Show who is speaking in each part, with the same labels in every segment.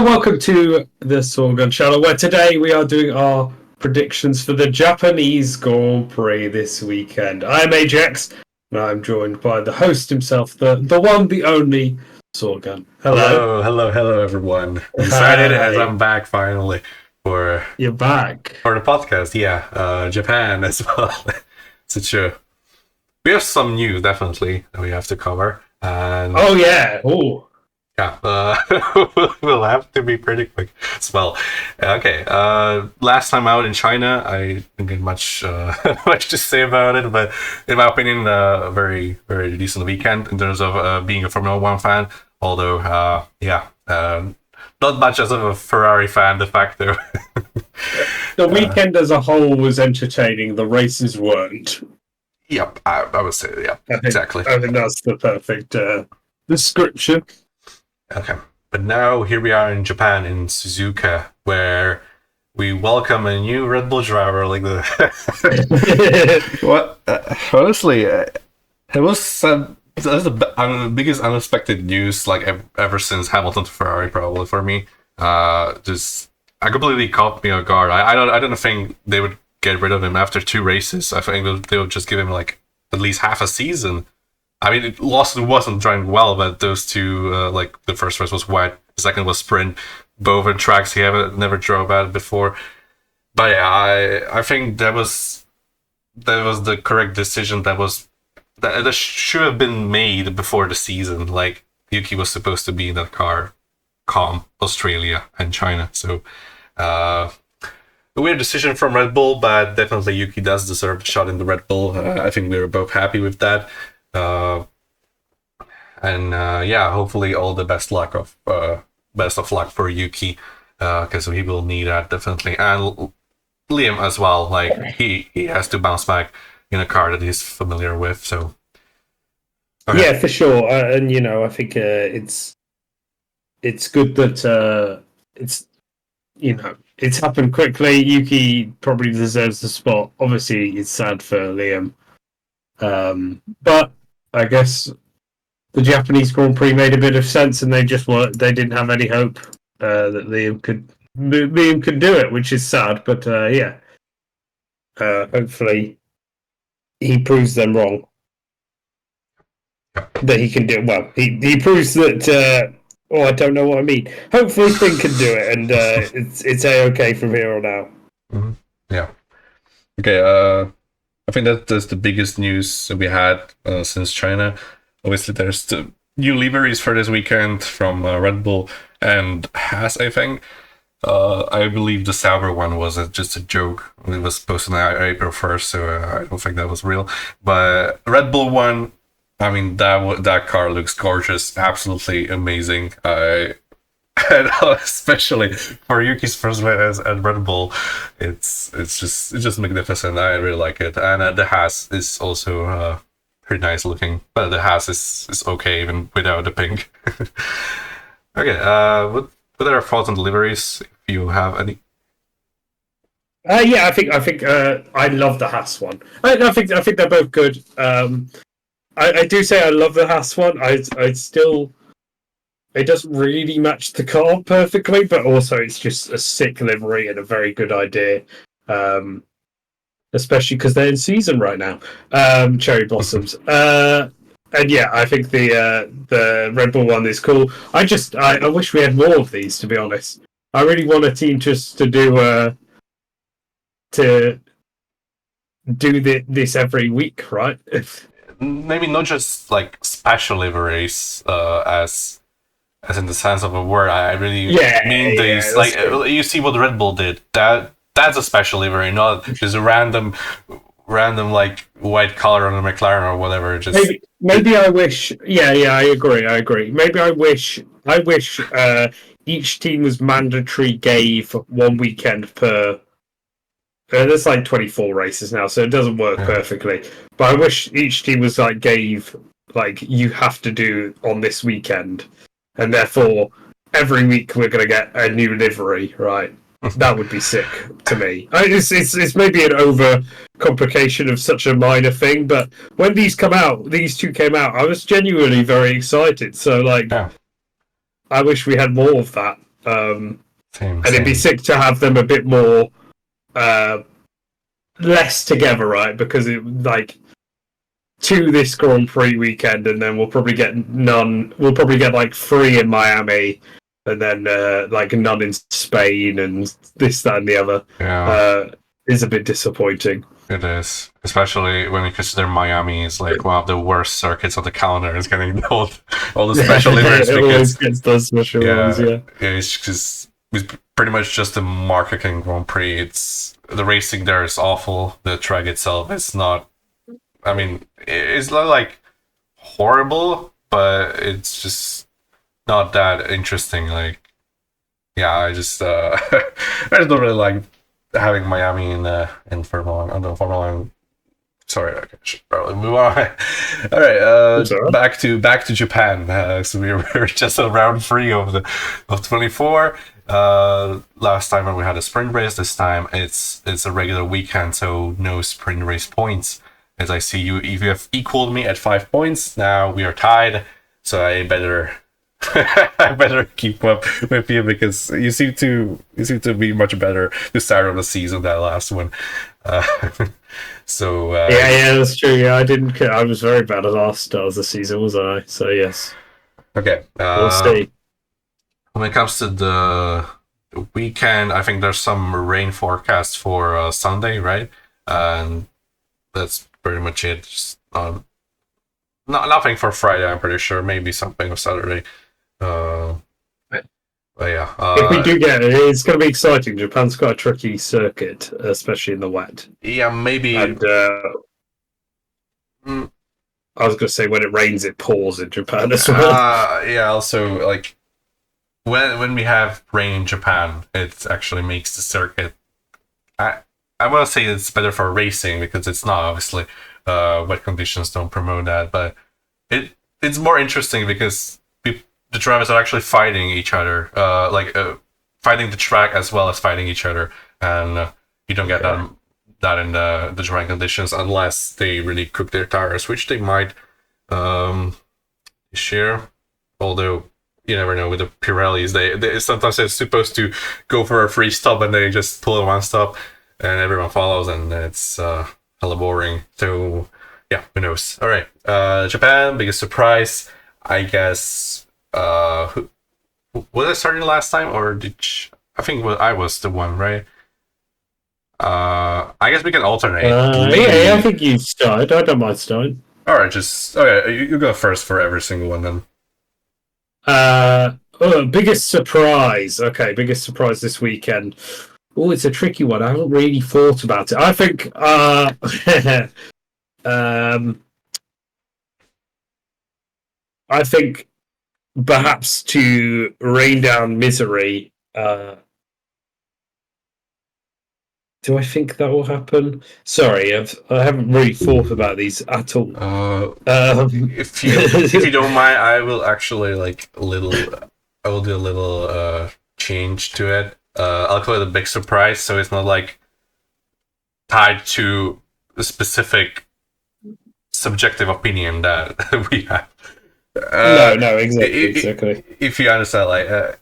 Speaker 1: Hello, welcome to the Sahwgunn channel, where today we are doing our predictions for the Japanese Grand Prix this weekend. I'm Ajax, and I'm joined by the host himself, the one, the only Sahwgunn.
Speaker 2: Hello, everyone. I'm excited as I'm back finally for
Speaker 1: You're back
Speaker 2: for the podcast. Yeah, Japan as well. We have some news definitely that we have to cover. And we'll have to be pretty quick as well. Okay, last time out in China, I didn't get much to say about it, but in my opinion, a very, very decent weekend in terms of being a Formula One fan. Although, not much as a Ferrari fan, de facto.
Speaker 1: The weekend as a whole was entertaining, the races weren't.
Speaker 2: Yep, I would say, exactly.
Speaker 1: I think that's the perfect description.
Speaker 2: Okay, but now here we are in Japan, in Suzuka, where we welcome a new Red Bull driver. Like honestly, it was that's the biggest unexpected news ever since Hamilton to Ferrari, probably for me. I completely caught me off guard. I don't think they would get rid of him after 2 races. I think they would just give him at least half a season. I mean, Lawson wasn't driving well, but those two, the first race was wet, the second was sprint, both in tracks he never drove at before. But yeah, I think that was the correct decision. That should have been made before the season. Like, Yuki was supposed to be in that car, Australia and China. So, a weird decision from Red Bull, but definitely Yuki does deserve a shot in the Red Bull. I think we were both happy with that. Hopefully all the best of luck for Yuki, because he will need that definitely, and Liam as well. He has to bounce back in a car that he's familiar with. So
Speaker 1: yeah, for sure. And I think it's good that it's happened quickly. Yuki probably deserves the spot. Obviously, it's sad for Liam. But I guess the Japanese Grand Prix made a bit of sense, and they they didn't have any hope that Liam could do it, which is sad. But hopefully he proves them wrong. That he can do it well. He proves that. I don't know what I mean. Hopefully Finn can do it, and it's a-okay from here on out.
Speaker 2: Mm-hmm. Yeah. Okay. I think that's the biggest news that we had since China. Obviously, there's the new liveries for this weekend from Red Bull and Haas, I think. I believe the Sauber one was just a joke. It was posted on April 1st, so I don't think that was real. But Red Bull one, I mean, that car looks gorgeous, absolutely amazing. And especially for Yuki's first race at Red Bull, it's just magnificent. I really like it, and the Haas is also pretty nice looking. But the Haas is okay even without the pink. Okay, what are your thoughts on deliveries? If you have any.
Speaker 1: I think I love the Haas one. I think they're both good. I do say I love the Haas one. I still. It doesn't really match the car perfectly, but also it's just a sick livery and a very good idea. Especially because they're in season right now. Cherry blossoms. And yeah, I think the Red Bull one is cool. I wish we had more of these, to be honest. I really want a team just to do this every week, right?
Speaker 2: Maybe not just special liveries as in the sense of a word. I really mean these. You see what Red Bull did. That's a special livery, not just a random white color on a McLaren or whatever. Just
Speaker 1: maybe I wish. Yeah, I agree. Maybe I wish each team was mandatory gave one weekend per. There's 24 races now, so it doesn't work perfectly. But I wish each team was gave you have to do on this weekend. And therefore, every week we're going to get a new livery, right? That would be sick to me. It's maybe an over-complication of such a minor thing, but when these two came out, I was genuinely very excited. So, I wish we had more of that.
Speaker 2: Same.
Speaker 1: And it'd be sick to have them a bit more less together, right? Because it like to this Grand Prix weekend, and then we'll probably get none. We'll probably get like 3 in Miami, and then like none in Spain, and this, that, and the other.
Speaker 2: Yeah.
Speaker 1: Is a bit disappointing.
Speaker 2: It is, especially when you consider Miami is like one of the worst circuits on the calendar. It's getting all the special events.
Speaker 1: It always gets those special ones, yeah.
Speaker 2: It's just it's pretty much just a marketing Grand Prix. It's the racing there is awful. The track itself is not. I mean, it's not like horrible, but it's just not that interesting. Like, yeah, I just I just don't really like having Miami in Formula One. On Formula One. Sorry, I should probably move on. All right, back to Japan. So we were just on round 3 of 24. Last time when we had a sprint race, this time it's a regular weekend, so no sprint race points. As I see you have equaled me at 5 points. Now we are tied, so I better I better keep up with you because you seem to be much better this start of the season than last one. So
Speaker 1: yeah, that's true. Yeah, I was very bad at last start of the season, wasn't I? So yes.
Speaker 2: Okay.
Speaker 1: We'll see.
Speaker 2: When it comes to the weekend, I think there's some rain forecast for Sunday, right? And that's pretty much it. Just, nothing for Friday, I'm pretty sure. Maybe something on Saturday. But yeah.
Speaker 1: If we do get it, it's going to be exciting. Japan's got a tricky circuit, especially in the wet.
Speaker 2: Yeah, maybe.
Speaker 1: And I was going to say when it rains, it pours in Japan as well.
Speaker 2: Yeah. Also, like when we have rain in Japan, it actually makes the circuit. I want to say it's better for racing because it's not obviously wet conditions don't promote that, but it's more interesting because the drivers are actually fighting each other, fighting the track as well as fighting each other, and you don't get that in the dry conditions unless they really cook their tires, which they might this year. Although you never know with the Pirellis, they sometimes they're supposed to go for a free stop and they just pull in one stop and everyone follows, and it's hella boring. So yeah, who knows? All right, Japan, biggest surprise, I guess. Was I starting last time, or I think I was the one, right? I guess we can alternate.
Speaker 1: Yeah, I think you started. I don't mind starting.
Speaker 2: All right, you go first for every single one then.
Speaker 1: Biggest surprise. Okay, biggest surprise this weekend. Oh, it's a tricky one. I haven't really thought about it. I think I think perhaps to rain down misery. Do I think that will happen? Sorry, I haven't really thought about these at all.
Speaker 2: If you don't mind, I will actually I will do a little change to it. I'll call it a big surprise, so it's not like tied to a specific subjective opinion that we have.
Speaker 1: No, exactly.
Speaker 2: If you understand, like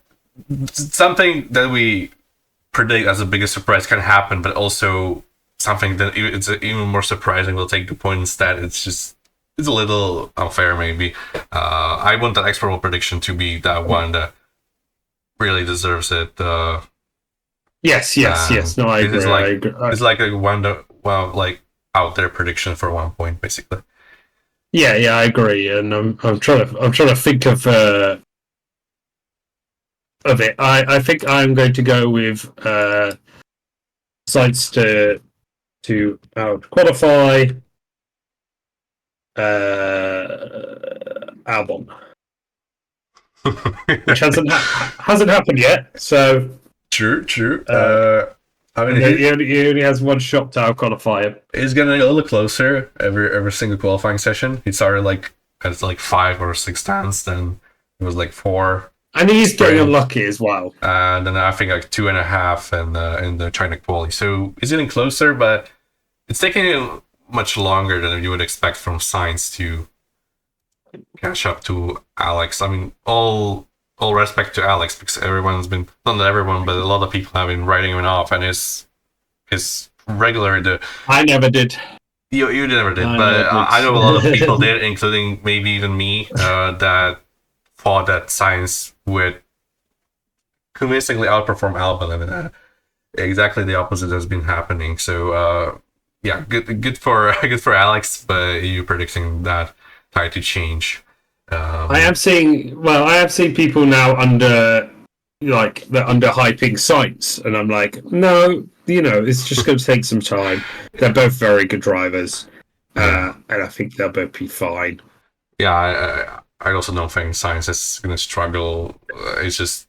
Speaker 2: something that we predict as the biggest surprise can happen, but also something that it's even more surprising will take the point instead. It's a little unfair, maybe. I want that expert prediction to be that one that really deserves it.
Speaker 1: Yes. No, I agree.
Speaker 2: It's like a one that, well, like out there prediction for 1 point, basically.
Speaker 1: Yeah, I agree, and I'm trying to think of it. I think I'm going to go with sites to qualify Albon, which hasn't happened yet. So
Speaker 2: true. I mean,
Speaker 1: he only has one shot to qualify him.
Speaker 2: He's getting a little closer every single qualifying session. He started at 5 or 6 times, then it was 4.
Speaker 1: And he's getting unlucky as well.
Speaker 2: And then I think 2.5 in the China quali. So he's getting closer, but it's taking much longer than you would expect from Sainz to catch up to Alex. I mean, all all respect to Alex, because everyone's been, not everyone, but a lot of people have been writing him off, and his regular.
Speaker 1: I never did.
Speaker 2: You never did, but I know a lot of people did, including maybe even me, that thought that Sainz would convincingly outperform Albon, and exactly the opposite has been happening. So yeah, good for Alex, but you predicting that tide to change.
Speaker 1: I am seeing people now under hyping Sainz, and I'm like, no, it's just going to take some time. They're both very good drivers, and I think they'll both be fine.
Speaker 2: Yeah, I also don't think Sainz is going to struggle. It's just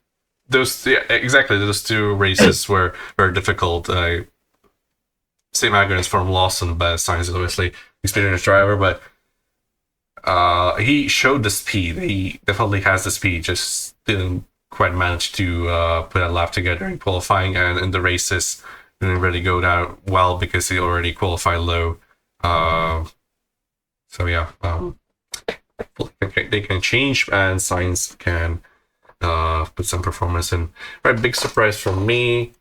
Speaker 2: those two races were very difficult. Same arguments from Lawson, but Sainz is obviously experienced driver, but he showed the speed. He definitely has the speed, just didn't quite manage to put a lap together in qualifying, and in the races didn't really go down well because he already qualified low. So yeah, they can change, and Sainz can put some performance in. Right, big surprise from me.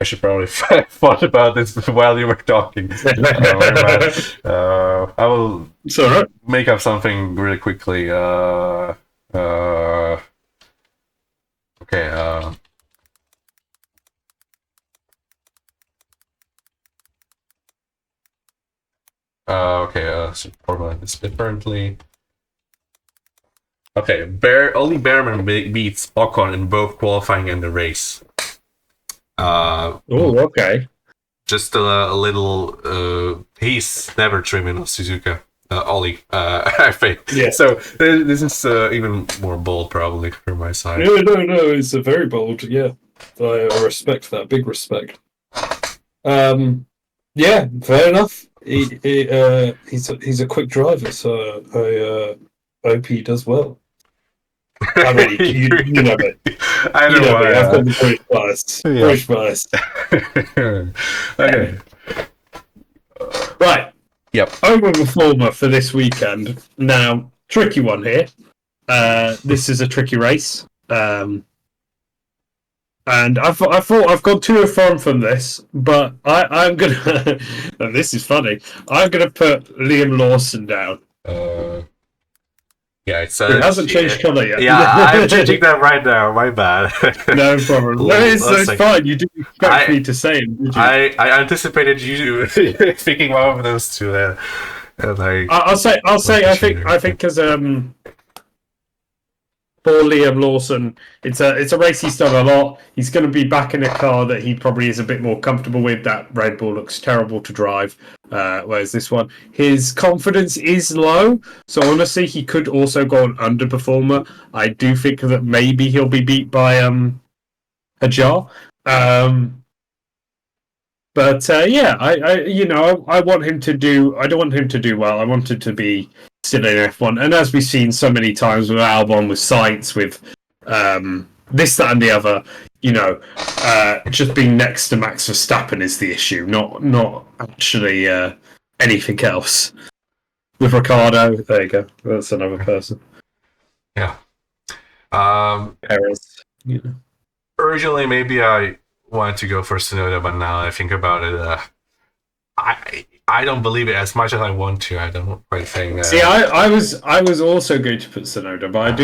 Speaker 2: I should probably thought about this while you were talking. I will make up something really quickly. Okay. So format this differently. Okay, Ollie Behrman beats Ocon in both qualifying and the race.
Speaker 1: Okay.
Speaker 2: Just a little. He's never driven a Suzuka, Ollie. I think.
Speaker 1: Yeah.
Speaker 2: So this is even more bold, probably from my side.
Speaker 1: No. It's a very bold. Yeah, I respect that. Big respect. Yeah, fair enough. He's a quick driver, so I hope he does well. I mean, you know it.
Speaker 2: I know why.
Speaker 1: I've got the British bias.
Speaker 2: Yeah.
Speaker 1: British bias.
Speaker 2: Okay.
Speaker 1: Right.
Speaker 2: Yep.
Speaker 1: Overperformer for this weekend. Now, tricky one here. This is a tricky race. And I thought I've gone to and from this, but I'm gonna. And this is funny. I'm gonna put Liam Lawson down.
Speaker 2: Yeah, it
Speaker 1: hasn't changed colour yet.
Speaker 2: Yeah, I'm changing that right now. My bad.
Speaker 1: No problem. No, it's fine. You didn't expect me to say it, did you?
Speaker 2: I anticipated you picking one of those two there. And
Speaker 1: I'll say. I think because for Liam Lawson, it's a race he's done a lot. He's going to be back in a car that he probably is a bit more comfortable with. That Red Bull looks terrible to drive, whereas this one, his confidence is low. So honestly, he could also go on underperformer. I do think that maybe he'll be beat by Hajar. But yeah, I want him to do. I don't want him to do well. I want him to be still in F1. And as we've seen so many times with Albon, with Sainz, with this, that, and the other, just being next to Max Verstappen is the issue, not actually anything else. With Ricardo, there you go. That's another person.
Speaker 2: Yeah.
Speaker 1: Perez.
Speaker 2: Originally, maybe I wanted to go for Tsunoda, but now I think about it, I don't believe it as much as I want to. I don't quite think.
Speaker 1: See, I was also going to put Tsunoda, but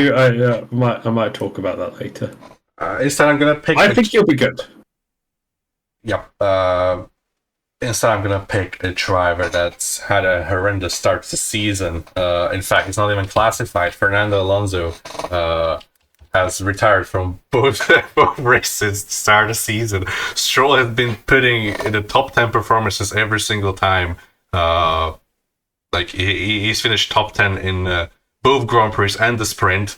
Speaker 1: I might talk about that later.
Speaker 2: Instead, I'm gonna pick.
Speaker 1: I think he'll be good.
Speaker 2: Yep. Instead, I'm gonna pick a driver that's had a horrendous start to the season. In fact, it's not even classified. Fernando Alonso has retired from both races to start the season. Stroll has been putting in the top 10 performances every single time. He's finished top 10 in both Grand Prix and the sprint.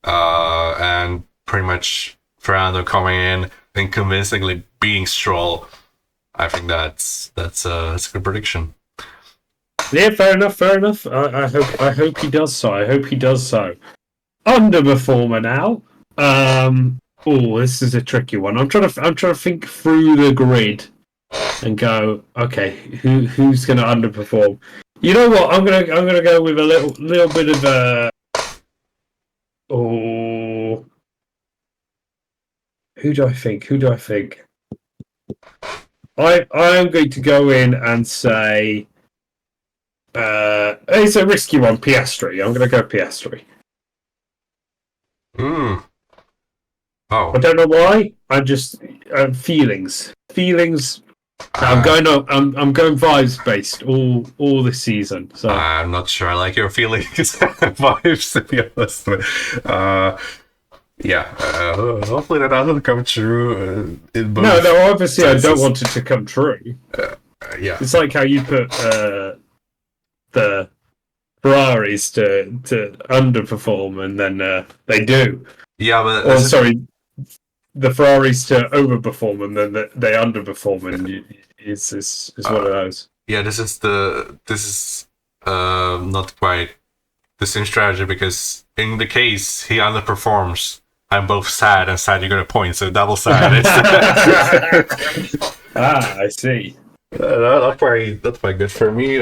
Speaker 2: And pretty much Fernando coming in and convincingly beating Stroll. I think that's a good prediction.
Speaker 1: Yeah, fair enough. I hope he does so. Underperformer now. This is a tricky one. I'm trying to think through the grid and go, okay, who's going to underperform? You know what? I'm gonna go with a little bit of Oh, who do I think? I am going to go in and say it's a risky one, Piastri. I'm going to go Piastri.
Speaker 2: Oh.
Speaker 1: I don't know why. I'm just feelings. I'm going vibes based all this season. So
Speaker 2: I'm not sure I like your feelings vibes, to be honest. Hopefully that doesn't come true. In both
Speaker 1: no. Obviously,
Speaker 2: senses.
Speaker 1: I don't want it to come true.
Speaker 2: Yeah,
Speaker 1: It's like how you put the Ferraris to underperform, and then they do.
Speaker 2: yeah, but
Speaker 1: The Ferraris to overperform, and then they underperform, and it's one of those.
Speaker 2: Yeah, this is not quite the same strategy, because in the case he underperforms, I'm both sad and sad you got a point, so double sad.
Speaker 1: I see.
Speaker 2: Not quite good for me.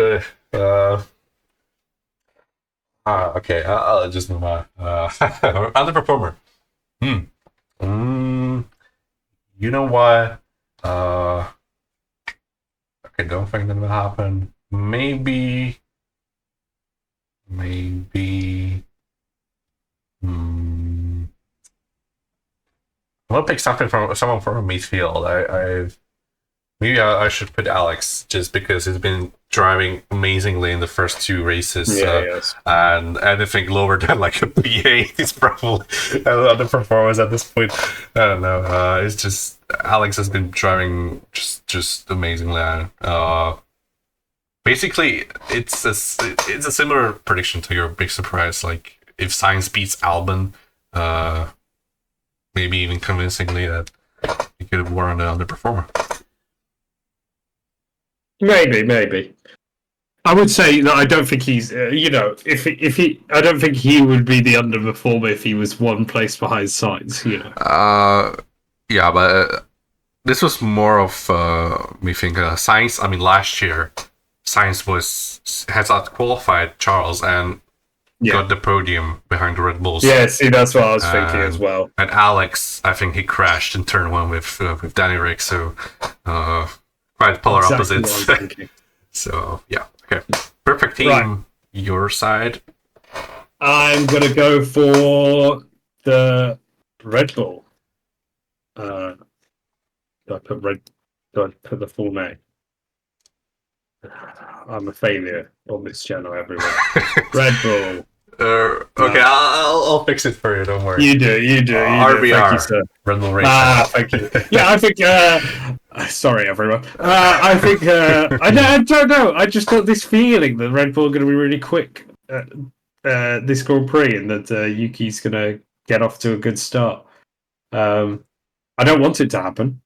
Speaker 2: Okay, I'll just move on. Underperformer. You know what? I don't think that will happen. Maybe. I'm gonna pick someone from midfield. Maybe I should put Alex, just because he's been driving amazingly in the first two races.
Speaker 1: Yes.
Speaker 2: And anything lower than like a P8 is probably another performance at this point. I don't know. It's just Alex has been driving just amazingly. Basically, it's a similar prediction to your big surprise. Like if Sainz beats Albon, maybe even convincingly, that he could warrant an underperformer.
Speaker 1: Maybe. I would say that I don't think he's. If he, I don't think he would be the underperformer if he was one place behind Sainz.
Speaker 2: Yeah, but this was more of me thinking Sainz. I mean, last year Sainz has outqualified Charles and got the podium behind the Red Bulls.
Speaker 1: Yeah, see, that's what I was thinking as well.
Speaker 2: And Alex, I think he crashed in turn one with Danny Rick, so quite polar opposites. So yeah, okay, perfect team. Right. Your side.
Speaker 1: I'm gonna go for the Red Bull. Do I put the full name? I'm a failure on this channel, everyone. Red Bull.
Speaker 2: Okay, I'll fix it for you. Don't worry.
Speaker 1: You do.
Speaker 2: RBR.
Speaker 1: Thank you, sir.
Speaker 2: Red Bull Racing.
Speaker 1: Thank you. Yeah, I think. Sorry, everyone. I think. I don't know. I just got this feeling that Red Bull are going to be really quick this Grand Prix, and that Yuki's going to get off to a good start. I don't want it to happen.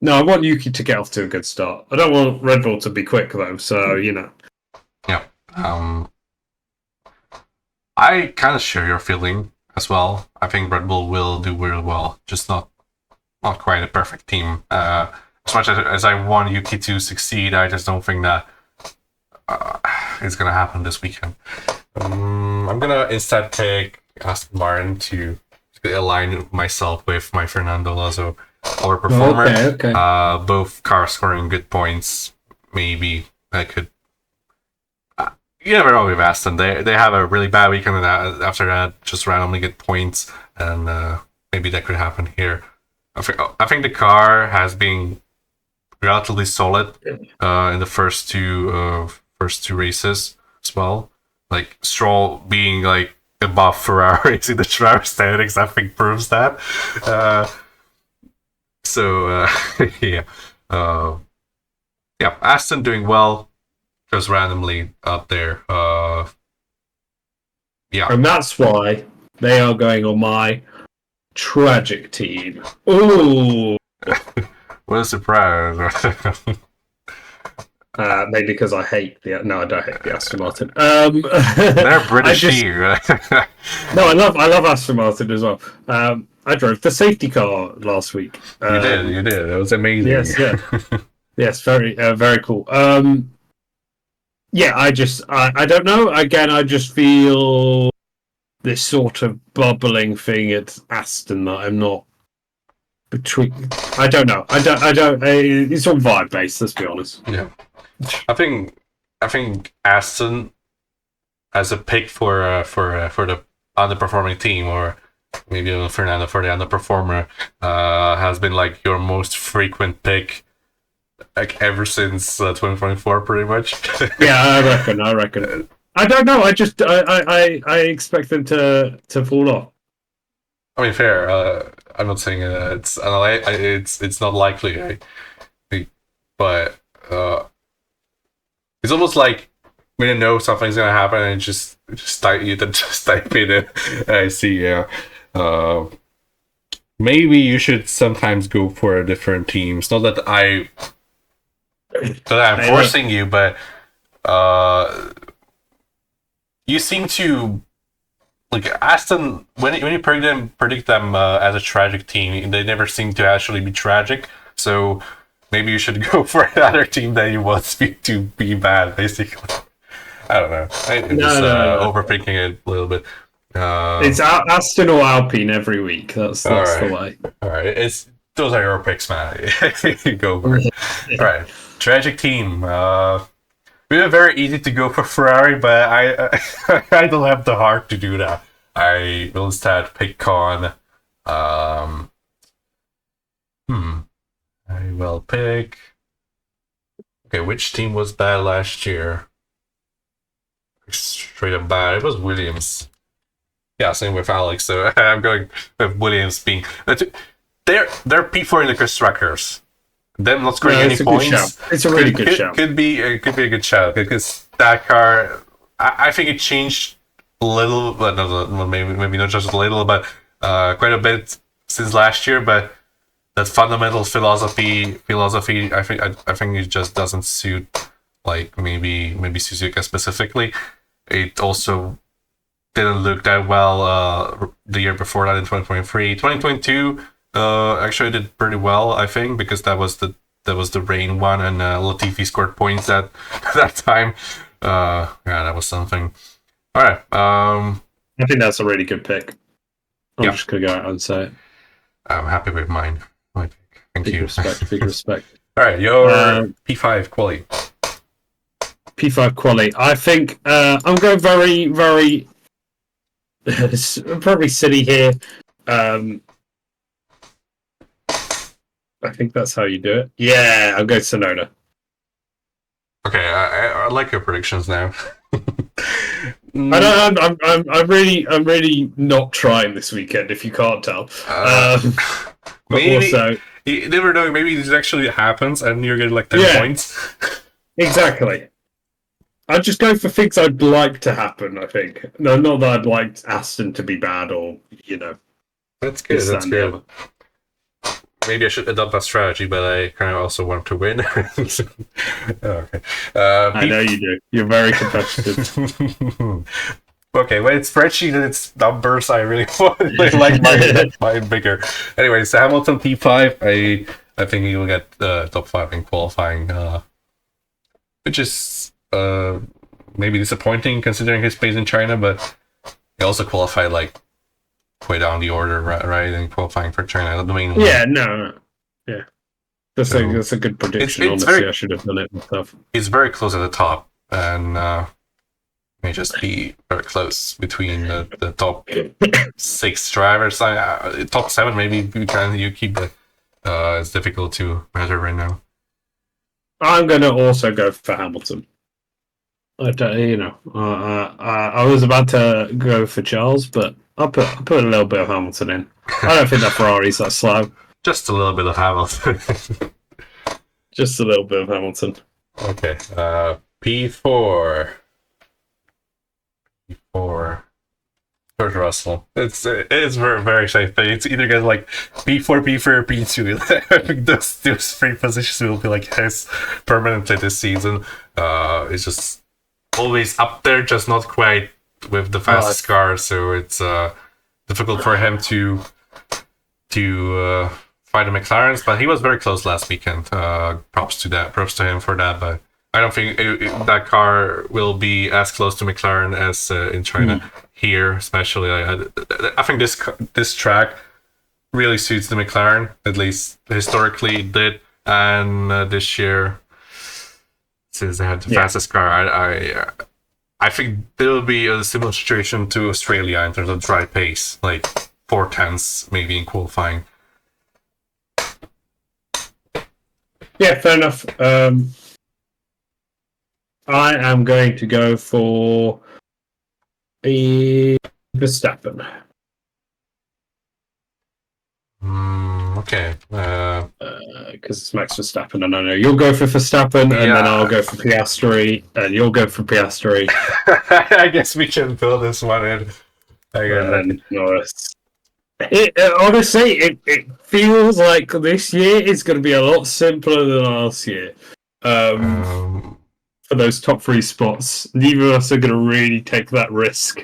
Speaker 1: No, I want Yuki to get off to a good start. I don't want Red Bull to be quick though. So
Speaker 2: Yeah. I kind of share your feeling as well. I think Red Bull will do really well, just not quite a perfect team. As much as I want Yuki to succeed, I just don't think that it's gonna happen this weekend. I'm gonna instead pick Aston Martin to align myself with my Fernando Alonso overperformer.
Speaker 1: Okay.
Speaker 2: Both cars scoring good points. Maybe I could. You never know with Aston. They have a really bad weekend, and after that, just randomly get points, and maybe that could happen here. I think the car has been relatively solid in the first two races as well. Like Stroll being like above Ferraris in the driver standings, I think proves that. Yeah, Aston doing well. Just randomly up there. Yeah.
Speaker 1: And that's why they are going on my tragic team. Ooh.
Speaker 2: What a surprise.
Speaker 1: Maybe because I hate I don't hate the Aston Martin.
Speaker 2: They're British team.
Speaker 1: No, I love Aston Martin as well. I drove the safety car last week.
Speaker 2: You did. It was amazing.
Speaker 1: Yes, yeah. Yes, very cool. Yeah, I don't know. Again, I just feel this sort of bubbling thing at Aston that I'm not between. I don't know. I don't. It's all vibe based. Let's be honest.
Speaker 2: Yeah, I think Aston as a pick for the underperforming team, or maybe even Fernando for the underperformer, has been like your most frequent pick, like ever since 2024, pretty much.
Speaker 1: Yeah, I reckon. I don't know. I expect them to fall off.
Speaker 2: I mean, fair. I'm not saying it's not likely, but it's almost like when you know something's gonna happen and just type in it. I see. Yeah. Maybe you should sometimes go for a different teams. Not that I'm forcing you, but you seem to like Aston when you predict them as a tragic team. They never seem to actually be tragic. So maybe you should go for another team that you want to be bad, basically. I don't know. I'm just overthinking it a little bit.
Speaker 1: It's Aston or Alpine every week. That's
Speaker 2: right.
Speaker 1: the way.
Speaker 2: All right. Those are your picks, man. Go for it. All right. Tragic team. We were very easy to go for Ferrari, but I don't have the heart to do that. I will instead pick on. I will pick. Okay, which team was bad last year? Straight up bad. It was Williams. Yeah, same with Alex. So I'm going with Williams being. They're P4 in the constructors. Them not scoring any points.
Speaker 1: It's a really good shout.
Speaker 2: Could be a good shout because that car. I think it changed a little, but maybe not just a little, but quite a bit since last year. But that fundamental philosophy, I think it just doesn't suit. Like maybe Suzuka specifically. It also didn't look that well the year before that in 2023. 2022 actually did pretty well, I think, because that was the rain one and Latifi scored points at that time. Yeah, that was something. All right. I
Speaker 1: think that's a really good pick. I'm just gonna go out and say it.
Speaker 2: I'm happy with mine. My pick. Thank you.
Speaker 1: Big respect.
Speaker 2: All right, your P5 quali.
Speaker 1: P5 quali. I think I'm going very, very probably silly here. I think that's how you do it. Yeah, I'll go Tsunoda.
Speaker 2: Okay, I like your predictions now.
Speaker 1: I'm really not trying this weekend. If you can't tell,
Speaker 2: maybe
Speaker 1: also,
Speaker 2: you never know. Maybe this actually happens, and you're getting like 10 points.
Speaker 1: Exactly. I'd just go for things I'd like to happen, I think. No, not that I'd like Aston to be bad or,
Speaker 2: That's good, that's good. Maybe I should adopt that strategy, but I kind of also want to win. Okay.
Speaker 1: I know you do. You're very competitive.
Speaker 2: Okay, when it's spreadsheet and it's numbers, I really like mine bigger. Anyway, so Hamilton P5, I think he will get top 5 in qualifying, which is maybe disappointing considering his pace in China, but he also qualified like way down the order, right? In qualifying for China, the main one.
Speaker 1: Yeah, no. Yeah. That's a good prediction, honestly. I should have done it myself.
Speaker 2: He's very close at the top, and may just be very close between the top 6 drivers. Top 7, maybe you keep it. It's difficult to measure right now.
Speaker 1: I'm going to also go for Hamilton. I was about to go for Charles, but I'll put a little bit of Hamilton in. I don't think that Ferrari's that slow.
Speaker 2: Just a little bit of Hamilton.
Speaker 1: Just a little bit of Hamilton.
Speaker 2: Okay. P4. George Russell. It's very, very safe. It's either get like P4, P4, or P2. I think those 3 positions will be like his permanently this season. It's just always up there, just not quite with the fastest car. So it's difficult for him to find the McLarens. But he was very close last weekend. Props to him for that. But I don't think that car will be as close to McLaren as in China. Here, especially, I think this track really suits the McLaren. At least historically, it did, and this year, since they had the fastest car, I think there will be a similar situation to Australia in terms of dry pace, like 4/10 maybe in qualifying.
Speaker 1: Yeah, fair enough. I am going to go for Verstappen.
Speaker 2: Okay.
Speaker 1: Because it's Max Verstappen, and I know you'll go for Verstappen, and then I'll go for Piastri, and you'll go for Piastri.
Speaker 2: I guess we can fill this one in.
Speaker 1: And then Norris. Honestly, it feels like this year is going to be a lot simpler than last year. For those top 3 spots, neither of us are going to really take that risk.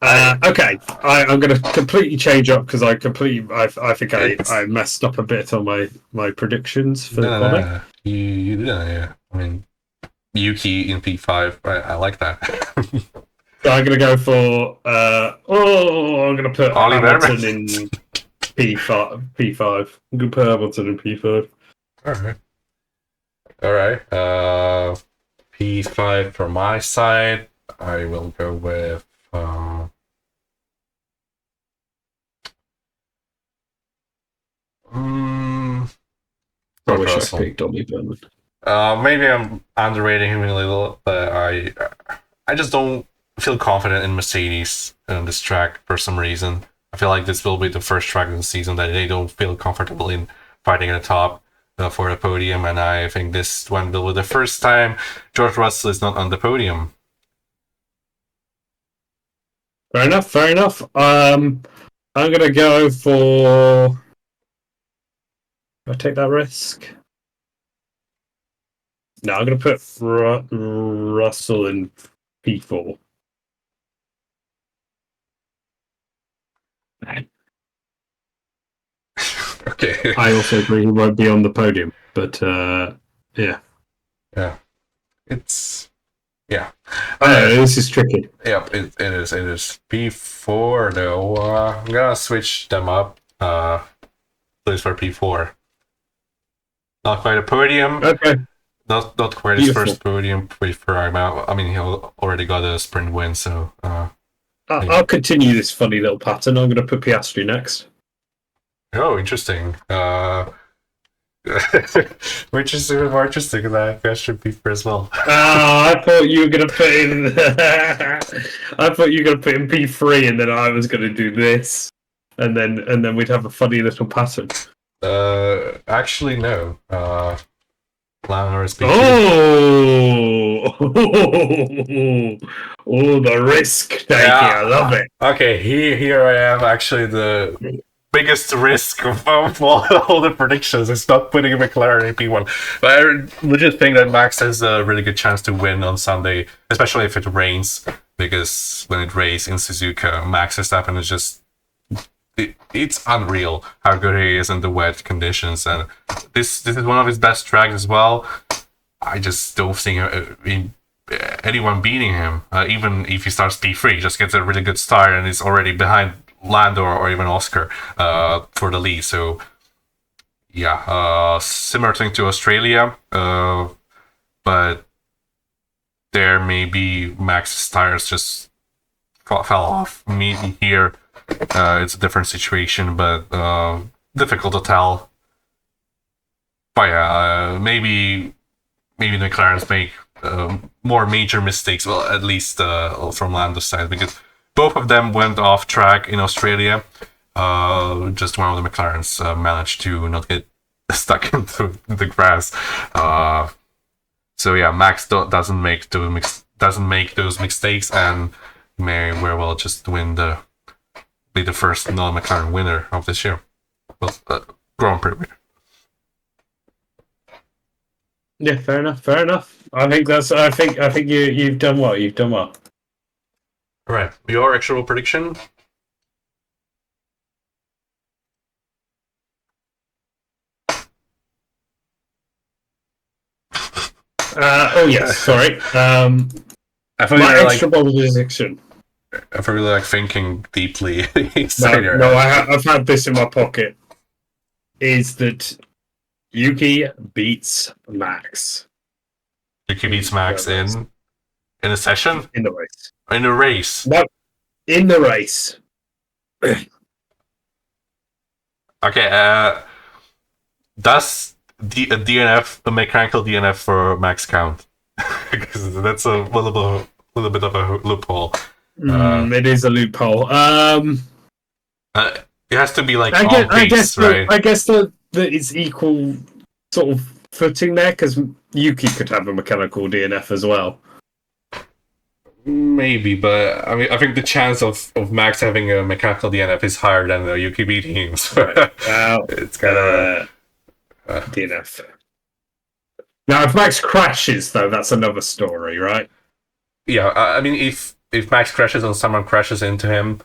Speaker 1: Okay, I'm going to completely change up because I think I messed up a bit on my predictions for the qualifying.
Speaker 2: No. You didn't, yeah. I mean, Yuki in P5, I like that.
Speaker 1: So I'm going to go for I'm going to put Hamilton in P5. I'm going to put Hamilton in P5.
Speaker 2: All right. P5 for my side. I will go with.
Speaker 1: I wish I picked Ollie Burnham.
Speaker 2: Maybe I'm underrating him a little, but I just don't feel confident in Mercedes on this track for some reason. I feel like this will be the first track of the season that they don't feel comfortable in fighting at the top for the podium, and I think this one will be the first time George Russell is not on the podium.
Speaker 1: Fair enough. I'm gonna go for. Do I take that risk? No, I'm gonna put Russell in P4.
Speaker 2: Okay.
Speaker 1: I also agree he won't be on the podium, but yeah.
Speaker 2: Yeah. It's. Yeah.
Speaker 1: This is tricky.
Speaker 2: Yep, it is. It is. P4, though. I'm gonna switch them up. Please for P4. Not quite a podium.
Speaker 1: Okay.
Speaker 2: Not quite his first podium. I mean, he already got a sprint win, so.
Speaker 1: I'll continue this funny little pattern. I'm going to put Piastri next.
Speaker 2: Oh, interesting. Which is even more interesting than that Piastri P4 as well.
Speaker 1: I thought you were going to put in. I thought you were going to put in P3, and then I was going to do this, and then we'd have a funny little pattern.
Speaker 2: Actually, no. Lando is P2.
Speaker 1: Oh, the risk taking. I love it.
Speaker 2: Okay, here I am. Actually, the biggest risk of all the predictions is not putting McLaren in P1. But I legit think that Max has a really good chance to win on Sunday, especially if it rains. Because when it rains in Suzuka, Max Verstappen is just. It's unreal how good he is in the wet conditions, and this is one of his best tracks as well. I just don't see anyone beating him, even if he starts P3, just gets a really good start and is already behind Lando or even Oscar for the lead. So yeah, similar thing to Australia, but there maybe Max's tires just fell off. Maybe here. It's a different situation, but difficult to tell. But yeah, maybe the McLarens make more major mistakes. Well, at least from Lando's side, because both of them went off track in Australia. Just one of the McLarens managed to not get stuck into the grass. So yeah, Max doesn't make those mistakes and may very well just be the first non-McLaren winner of this year. Well, Grand Prix winner.
Speaker 1: Yeah, fair enough. I think you've done well. All
Speaker 2: right, your actual prediction?
Speaker 1: Oh yes, sorry.
Speaker 2: I thought you
Speaker 1: My
Speaker 2: were
Speaker 1: extra ball prediction.
Speaker 2: I thought you were like thinking deeply
Speaker 1: No,
Speaker 2: inside your
Speaker 1: no,
Speaker 2: head.
Speaker 1: I've had this in my pocket. Is that Yuki beats Max
Speaker 2: Yuki beats Max in a session?
Speaker 1: in the race?
Speaker 2: In a race.
Speaker 1: No, in the race.
Speaker 2: Okay, does a DNF, a mechanical DNF for Max count? Because that's a little bit of a loophole.
Speaker 1: It is a loophole.
Speaker 2: It has to be like
Speaker 1: I
Speaker 2: on
Speaker 1: guess
Speaker 2: pace, right?
Speaker 1: I guess that it's equal sort of footing there because Yuki could have a mechanical DNF as well.
Speaker 2: Maybe, but I mean, I think the chance of Max having a mechanical DNF is higher than the Yuki beating him. So it's kind of
Speaker 1: DNF. Now, if Max crashes, though, that's another story, right?
Speaker 2: yeah. I mean, if Max crashes and someone crashes into him,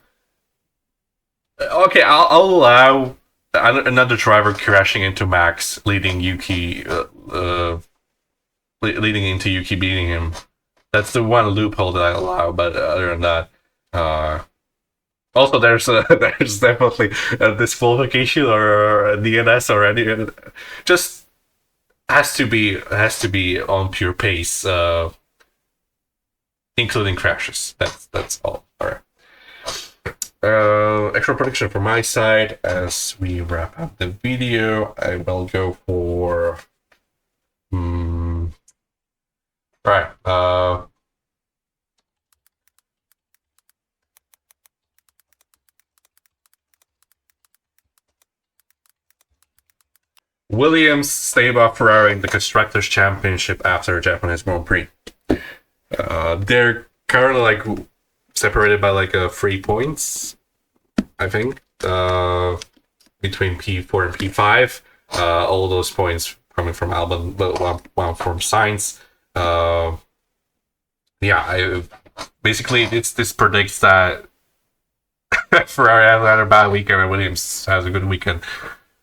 Speaker 2: okay, I'll allow another driver crashing into Max, leading Yuki, leading into Yuki beating him. That's the one loophole that I allow. But other than that, also there's definitely a disqualification or a DNS or any. Just has to be on pure pace, including crashes. That's all. All right. Extra prediction from my side as we wrap up the video. I will go for. Right. Williams stay above Ferrari in the Constructors' Championship after the Japanese Grand Prix. They're currently like separated by like 3 points, I think, between P4 and P5. All those points coming from Albon, but one from Sainz. Basically this predicts that Ferrari has had a bad weekend and Williams has a good weekend.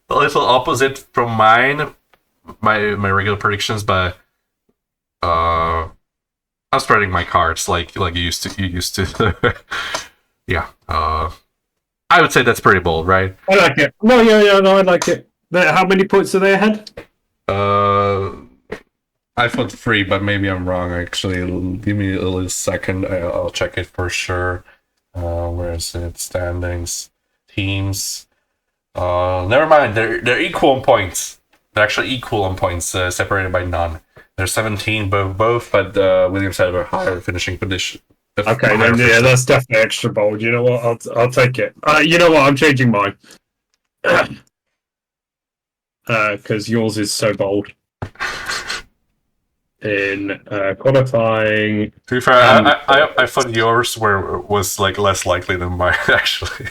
Speaker 2: A little opposite from mine, my regular predictions, but I'm spreading my cards like you used to. Yeah. I would say that's pretty bold, right?
Speaker 1: I like it. No, I like it. How many points are they ahead?
Speaker 2: I thought 3, but maybe I'm wrong. Actually, give me a little second. I'll check it for sure. Where is it? Standings, teams. Never mind. They're equal on points. They're actually equal on points, separated by none. They're 17 both, but Williams had a higher finishing position.
Speaker 1: Okay, then yeah, that's definitely extra bold. You know what? I'll take it. You know what? I'm changing mine because yours is so bold. In qualifying,
Speaker 2: To be fair, I thought yours was like less likely than mine actually.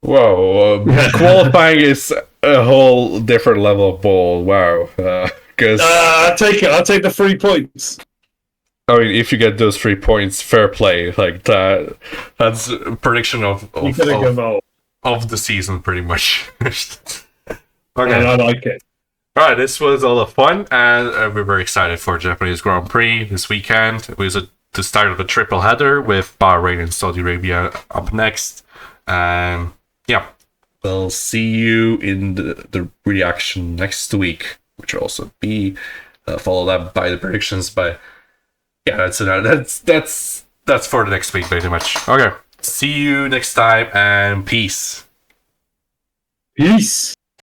Speaker 2: Whoa, qualifying is a whole different level of bold. Wow, because
Speaker 1: I'll take it. I'll take the 3 points.
Speaker 2: I mean, if you get those 3 points, fair play. Like that. That's a prediction of the season, pretty much.
Speaker 1: Okay, and I like it.
Speaker 2: All right, this was a lot of fun, and we're very excited for Japanese Grand Prix this weekend. It was the start of a triple header with Bahrain and Saudi Arabia up next, and yeah, we'll see you in the reaction next week, which will also be followed up by the predictions. But yeah, that's for the next week, pretty much. Okay, see you next time, and peace.
Speaker 1: Peace.